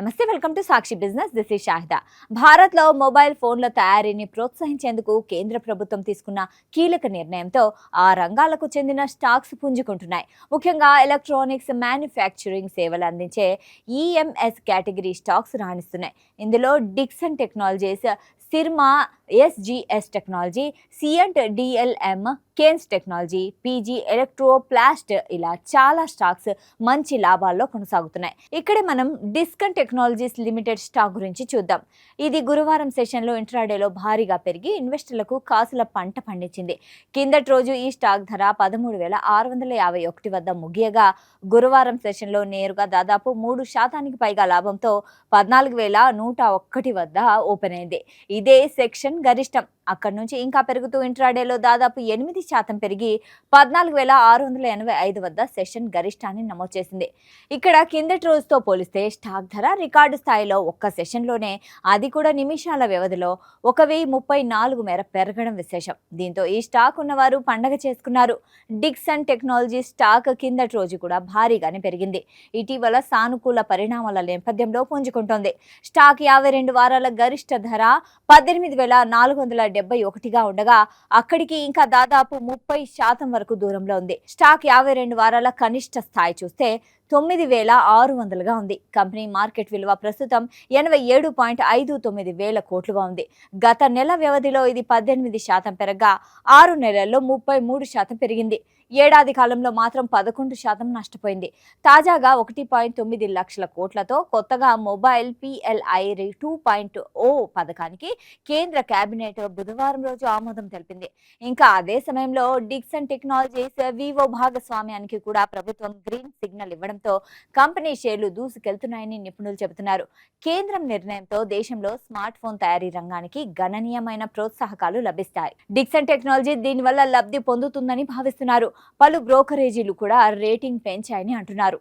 నమస్తే, welcome to Sakshi business. This is Shahida. భారత్లో mobile ఫోన్ల తయారీని ప్రోత్సహించేందుకు కేంద్ర ప్రభుత్వం తీసుకున్న కీలక నిర్ణయంతో ఆ రంగాలకు చెందిన స్టాక్స్ పుంజుకుంటున్నాయి. ముఖ్యంగా ఎలక్ట్రానిక్స్, మ్యానుఫ్యాక్చరింగ్ సేవలు అందించే ఈఎంఎస్ కేటగిరీ స్టాక్స్ రాణిస్తున్నాయి. ఇందులో Dixon technologies, Syrma, SGS technology, Cyient DLM, Kaynes technology, PG electroplast ఇలా చాలా స్టాక్స్ మంచి లాభాల్లో కొనసాగుతున్నాయి. ఇక్కడే మనం డిస్కన్ టెక్నాలజీస్ లిమిటెడ్ స్టాక్ గురించి చూద్దాం. ఇది గురువారం సెషన్లో ఇంట్రాడేలో భారీగా పెరిగి ఇన్వెస్టర్లకు కాసుల పంట పండించింది. కిందటి రోజు ఈ స్టాక్ ధర 13,651 వద్ద ముగియగా గురువారం సెషన్లో నేరుగా దాదాపు 3% పైగా లాభంతో 14,101 వద్ద ఓపెన్ అయింది. ఇదే సెక్షన్ గరిష్టం. అక్కడి నుంచి ఇంకా పెరుగుతూ ఇంట్రాడేలో దాదాపు 8% పెరిగి 14,685 వద్ద సెషన్ గరిష్టాన్ని నమోదు చేసింది. ఇక్కడ కిందటి రోజుతో పోలిస్తే స్టాక్ ధర రికార్డు స్థాయిలో ఒక్క సెషన్లోనే, అది కూడా నిమిషాల వ్యవధిలో 1,034 మేర పెరగడం విశేషం. దీంతో ఈ స్టాక్ ఉన్నవారు పండగ చేసుకున్నారు. డిక్సన్ టెక్నాలజీ స్టాక్ కిందటి రోజు కూడా భారీగానే పెరిగింది. ఇటీవల సానుకూల పరిణామాల నేపథ్యంలో పుంజుకుంటోంది. స్టాక్ 52 వారాల గరిష్ట ధర 18,471గా ఉండగా అక్కడికి ఇంకా దాదాపు 30% వరకు దూరంలో ఉంది. స్టాక్ 52 వారాల కనిష్ట స్థాయి చూస్తే 9,600గా ఉంది. కంపెనీ మార్కెట్ విలువ ప్రస్తుతం 87.59 వేల కోట్లుగా ఉంది. గత నెల వ్యవధిలో ఇది 18% పెరగగా 6 నెలల్లో 33% పెరిగింది. ఏడాది కాలంలో మాత్రం 11% నష్టపోయింది. తాజాగా 1.9 లక్షల కోట్లతో కొత్తగా మొబైల్ PLI 2.0 పథకానికి కేంద్ర కేబినెట్ బుధవారం రోజు ఆమోదం తెలిపింది. ఇంకా అదే సమయంలో డిక్సన్ టెక్నాలజీస్, వివో భాగస్వామ్యానికి కూడా ప్రభుత్వం గ్రీన్ సిగ్నల్ ఇవ్వడంతో కంపెనీ షేర్లు దూసుకెళ్తున్నాయని నిపుణులు చెబుతున్నారు. కేంద్రం నిర్ణయంతో దేశంలో స్మార్ట్ ఫోన్ తయారీ రంగానికి గణనీయమైన ప్రోత్సాహకాలు లభిస్తాయి. డిక్సన్ టెక్నాలజీ దీనివల్ల లబ్ధి పొందుతుందని భావిస్తున్నారు. పలు బ్రోకరేజీలు కూడా రేటింగ్ పెంచాయని అంటున్నారు.